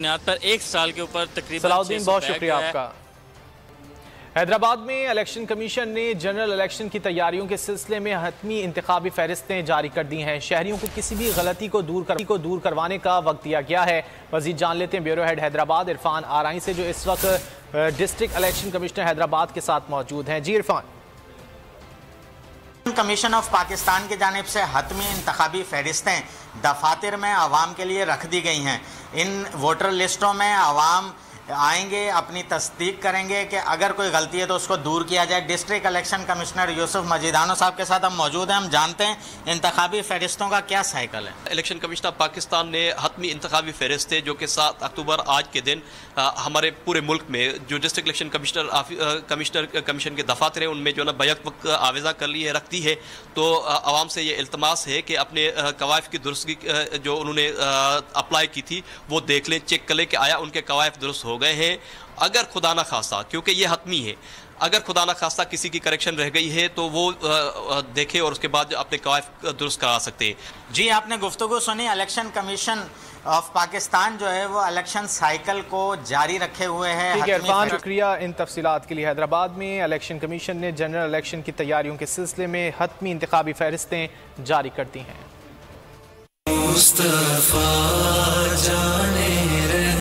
بنیاد پر ایک سال کے اوپر تقریباً صلاح بہت شکریہ آپ کا۔ حیدرآباد میں الیکشن کمیشن نے جنرل الیکشن کی تیاریوں کے سلسلے میں حتمی انتخابی فہرستیں جاری کر دی ہیں۔ شہریوں کو کسی بھی غلطی کو دور کروانے کا وقت دیا گیا ہے۔ مزید جان لیتے ہیں بیورو ہیڈ حیدرآباد عرفان آرائی سے، جو اس وقت ڈسٹرکٹ الیکشن کمشنر حیدرآباد کے ساتھ موجود ہیں۔ جی عرفان۔ کمیشن آف پاکستان کی جانب سے حتمی انتخابی فہرستیں دفاتر میں عوام کے لیے رکھ دی گئی ہیں۔ ان ووٹر لسٹوں میں عوام آئیں گے، اپنی تصدیق کریں گے کہ اگر کوئی غلطی ہے تو اس کو دور کیا جائے۔ ڈسٹرکٹ الیکشن کمشنر یوسف مجیدانو صاحب کے ساتھ ہم موجود ہیں، ہم جانتے ہیں انتخابی فہرستوں کا کیا سائیکل ہے۔ الیکشن کمیشن آف پاکستان نے حتمی انتخابی فہرستیں جو کہ 7 اکتوبر آج کے دن ہمارے پورے ملک میں جو ڈسٹرکٹ الیکشن کمیشن کے دفاتر ہیں ان میں جو نا بیک وقت آویزہ کر لی ہے، رکھتی ہے۔ تو عوام سے یہ التماس ہے کہ اپنے قوائف کی درستگی جو انہوں نے اپلائی کی تھی وہ دیکھ لیں، چیک کر لیں کہ آیا ان کے قوائف درست ہو گئے ہیں۔ اگر خدا نہ خواستہ، کیونکہ یہ حتمی ہے، اگر خدا نہ خواستہ کسی کی کریکشن رہ گئی ہے تو وہ دیکھے اور اس کے بعد اپنے قوائف درست کرا سکتے ہیں۔ جی آپ نے گفتگو سنی، الیکشن کمیشن آف پاکستان جو ہے وہ الیکشن سائیکل کو جاری رکھے ہوئے ہے۔ ٹھیک ہے عرفان، شکریہ ان تفصیلات کے لیے۔ حیدرآباد میں الیکشن کمیشن نے جنرل الیکشن کی تیاریوں کے سلسلے میں حتمی انتخابی فہرستیں جاری کر دی ہیں۔